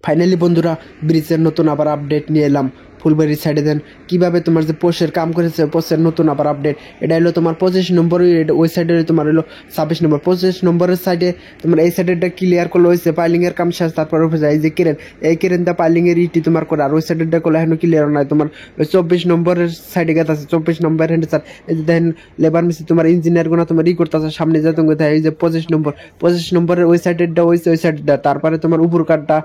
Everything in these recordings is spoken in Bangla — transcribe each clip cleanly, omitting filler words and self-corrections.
ফাইনালি বন্ধুরা ব্রিজের নতুন আবার আপডেট নিয়ে এলাম। ফুলবাড়ির সাইডে দেন কীভাবে তোমার যে পোস্টের কাম করেছে, পোস্টের নতুন আবার আপডেট। এটা হলো তোমার 25 নম্বর, ওই সাইডে তোমার হলো 26 নম্বর। 25 নম্বরের সাইডে তোমার এই সাইডেরটা ক্লিয়ার করলে হয়েছে, পাইলিংয়ের কাম শেষ। তারপর এই যে কেরেন, এই কেরেনটা পাইলিংয়ের ইটি তোমার করে, আর ওই সাইডেরটা করলে এখনো ক্লিয়ার নয়। তোমার 24 নম্বরের সাইডে গেছে আছে, 24 নম্বর হ্যান্ড স্যার। এই যে দেখেন লেবার মিস্ত্রি তোমার ইঞ্জিনিয়ার গুলো তোমার করতেছে সামনে যা তোমাকে দেয়। এই যে 25 নম্বরের ওই সাইডেরটা ওই সাইডটা, তারপরে তোমার উপর কাঠটা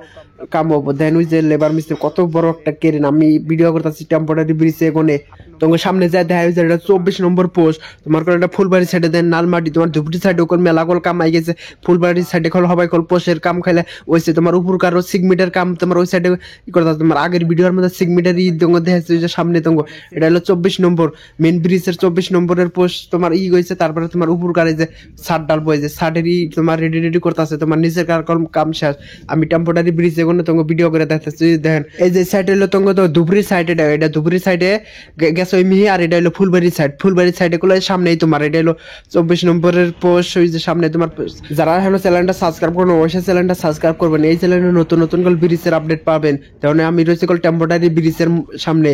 কাম হবো। দেন ওই যে লেবার মিস্ত্রি কত বড় একটা কেরেন, আমি ভিডিও করতেছি টেম্পোরারি ব্রিজে এগোনে তোমার সামনে যায় দেখা যায় এটা 24 নম্বর পোস্ট। তোমার করে এটা ফুলবাড়ি সাইডে দেন নালমাটি, তোমার ধুপড়ি সাইডে ওর মেলা কল কাম আই গেছে। ফুলবাড়ির সাইডে খল হবাই কল পোস্টের কাম খাইলে ওইসে তোমার উপর কারো সিগমিটার কাম তোমার ওই সাইডে করতে। তোমার আগের ভিডিওর মধ্যে সিগমিটার দঙ্গ দেখাচ্ছে যে সামনে দঙ্গ, এটা হলো 24 নম্বর মেন ব্রিজের 24 নম্বরের পোস্ট তোমার গেছে। তারপরে তোমার উপর কারে যে শার্ট ডাল বয়ে যে শার্টেরই তোমার রেডি করতেছে, তোমার নিচের কাম শেষ। আমি টেম্পোরারি ব্রিজে কোনো তোমাকে ভিডিও করে দেখাচ্ছি। দেখেন এই যে সাইডে হলো তোমাকে তো ধুবড়ি সাইডে, এটা ধুবড়ি সাইডে গেছে ওই মিহি, আর এটা হলো ফুলবাড়ির সাইড। ফুলবাড়ির সাইডে গুলো সামনেই তোমার এটা হলো 24 নম্বরের পোস্ট। ওই যে সামনে তোমার যারা হলো চ্যানেলটা সাবস্ক্রাইব করবেন অবশ্যই চ্যানেলটা সাবস্ক্রাইব করবেন। এই চ্যানেলে নতুন নতুন কল ব্রিজের আপডেট পাবেন। তেমন আমি রয়েছে কল টেম্পোরারি ব্রিজের সামনে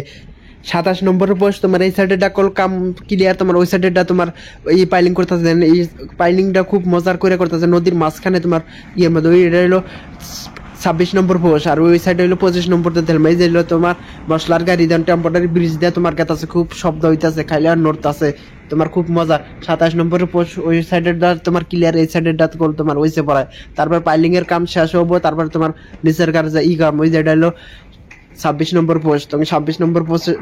27 নম্বরের পোস্ট। তোমার এই সাইডেটা কল কাম ক্লিয়ার, তোমার ওই সাইডেটা তোমার এই পাইলিং করতেছে। এই পাইলিংটা খুব মজার করে করতেছে নদীর মাঝখানে তোমার ইয়ের মধ্যে। ওই এটা হলো 26 নম্বর পোস্ট, আর ওই সাইডে হলো 25 নম্বর তেলমাই যে হলো তোমার মশলার গাড়ি দেন টেম্পোরারি ব্রিজ দিয়ে তোমার কাছে খুব শব্দ হইতেছে, খাইলে আর নড়তেছে তোমার খুব মজা। 27 নম্বরের পোস্ট ওই সাইডের দা তোমার ক্লিয়ার, এই সাইডের দা তোমার ওইসে পড়ায়। তারপর পাইলিং এর কাম শেষ হবো, তারপর তোমার নিচের কার যে কাম ওই যেটা হলো 26 নম্বর পোস্ট। তুমি 26 নম্বর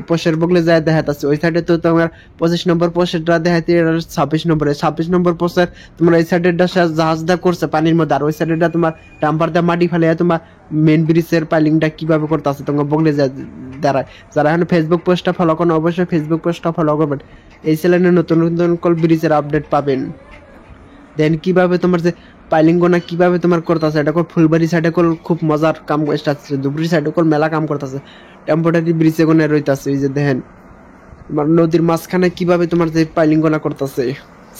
পোস্টের বগলে যায় দেখাচ্ছে ওই সাইডে তো তোমার 25 নম্বর পোস্টটা দেখাতে 26 নম্বর পোস্টের তোমার এই সাইডেরটা জাহাজটা করছে পানির মধ্যে, আর ওই সাইডেরটা তোমার ডাম্পার দিয়ে মাটি ফেলে তোমার মেন ব্রিজের পাইলিংটা কিভাবে করতে আছে তোমার বগলে যায় দাঁড়ায়। যারা এখন ফেসবুক পোস্টটা ফলো করেন অবশ্যই ফেসবুক পোস্টটা ফলো করবেন। এই চ্যানেলে নতুন নতুন কল ব্রিজের আপডেট পাবেন। দেন কিভাবে তোমার যে পাইলিং গোনা কিভাবে তোমার করতেছে, এটা কল ফুলবাড়ি সাইডে কল খুব মজার কাম আসছে, ধুবড়ি সাইডে কল মেলা কাম করতেছে টেম্পোরারি ব্রিজে গোনা রইতেছে। এই যে দেখেন তোমার নদীর মাঝখানে কিভাবে তোমার যে পাইলিং গোনা করতেছে।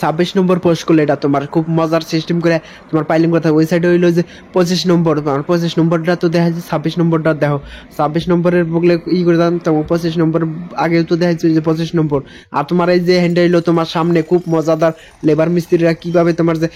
26 নম্বর পোস্ট করলে এটা তোমার খুব মজার সিস্টেম করে তোমার পাইলিং করতে। ওই সাইডে হইলো যে 25 নম্বর, তোমার 25 নম্বরটা তো দেখা যাচ্ছে 26 নম্বরটা দেখো 26 নম্বরের বগলে করে দাম তোমার 25 নম্বর আগে তো দেখা যাচ্ছে যে 25 নম্বর। আর তোমার এই যে হ্যান্ড হইলো তোমার সামনে খুব মজাদার লেবার মিস্ত্রিরা কিভাবে তোমার যে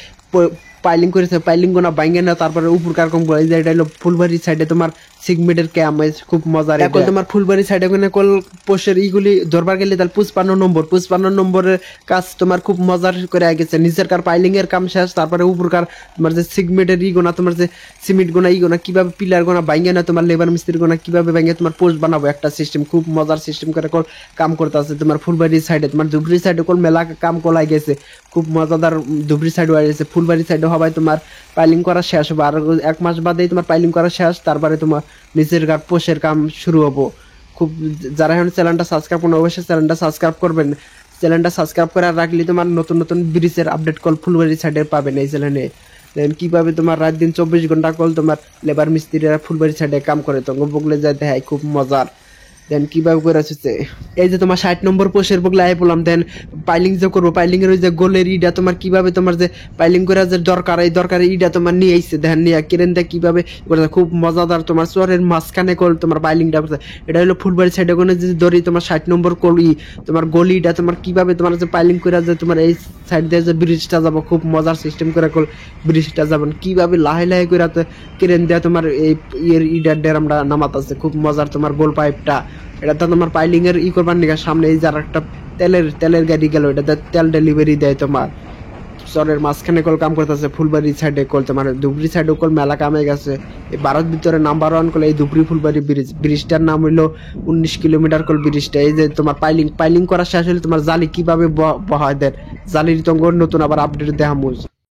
পাইলিং করেছে, পাইলিং গোনা বাইঙ্গে না তারপরে উপর কারকম বলে যে এটা হলো ফুলবাড়ির সাইডে তোমার সিগমেটের ক্যাম্প খুব মজার। এখন তোমার ফুলবাড়ির সাইডে কোনে কল পোস্টের ইগুলি ধরবার গেলে তাহলে 55 নম্বরের কাজ তোমার খুব মজার করে গেছে। নিচের কার পাইলিং এর কাম শেষ, তারপরে উপর কার তোমার যে সিগমেটের গোনা তোমার যে সিমেন্ট গোনা গোনা কিভাবে পিলার গোনা বাইঙ্গে না তোমার লেবার মিস্ত্রির গোনা কিভাবে বাইঙ্গে তোমার পোস্ট বানাবো একটা সিস্টেম খুব মজার সিস্টেম করে কল কাম করতে আছে তোমার ফুলবাড়ির সাইডে। তোমার ধুবড়ি সাইডে কল মেলা কাম কলাই গেছে খুব মজাদার। ধুবড়ি সাইডে হয়ে গেছে, ফুলবাড়ি সাইডে হবাই তোমার পাইলিং করা শেষ হবে, আর 1 মাস বাদেই তোমার পাইলিং করা শেষ। তারপরে তোমার নিচের গাট পোষের কাম শুরু হবো। খুব যারা এখন চ্যানেলটা সাবস্ক্রাইব করুন অবশ্যই চ্যানেলটা সাবস্ক্রাইব করবেন। চ্যানেলটা সাবস্ক্রাইব করে রাখলে তোমার নতুন নতুন ব্রিজের আপডেট কল ফুলবাড়ি সাইডে পাবেন এই চ্যানেলে। দেন কিভাবে তোমার রাত দিন 24 ঘন্টা কল তোমার লেবার মিস্ত্রিরা ফুলবাড়ি সাইডে কাম করে তো বগলে যায় দেখায় খুব মজার। দেন কিভাবে করে আসছে এই যে তোমার 60 নম্বর পোস্টের বগলে আই বললাম। দেন পাইলিং যে করবো, পাইলিং এর ওই যে গোলের ইটা তোমার কিভাবে তোমার যে পাইলিং করে যে দরকার এই দরকার ইটা তোমার নিয়ে আইছে। দেখেন নিয়ে কেরেন দেয় কিভাবে করছে খুব মজাদার। তোমার চরের মাঝখানে কল তোমার পাইলিংটা করছে। এটা হলো ফুলবাড়ি সাইডে কোনে যে দড়ি তোমার 60 নম্বর কলি তোমার গলিটা তোমার কিভাবে তোমার যে পাইলিং করে যে তোমার এই সাইড দিয়ে যে ব্রিজটা যাবো খুব মজার সিস্টেম করে কল ব্রিজটা যাবেন কিভাবে লাহে লাহে করে কেরেন দেয়া তোমার এই ইডার ডেরামটা নামাত আছে খুব মজার। তোমার গোল পাইপটা এটা তো তোমার পাইলিং এর করবার নিকা সামনে এই যার একটা তেলের গাড়ি গেল, এটা তেল ডেলিভারি দেয় তোমার চরের মাঝখানে কল কাম করতেছে। ফুলবাড়ি সাইডে কল তোমার ধুবড়ি সাইডে কল মেলা কামে গেছে। এই ভারত ভিতরে নাম্বার 1 কল এই ধুবড়ি ফুলবাড়ি ব্রিজটার নাম হইলো 19 কিলোমিটার কল ব্রিজটা। এই যে তোমার পাইলিং করা শেষ হলে তোমার জালি কিভাবে বহায় দেন জালির তঙ্গ নতুন আবার আপডেট দেখামুজ।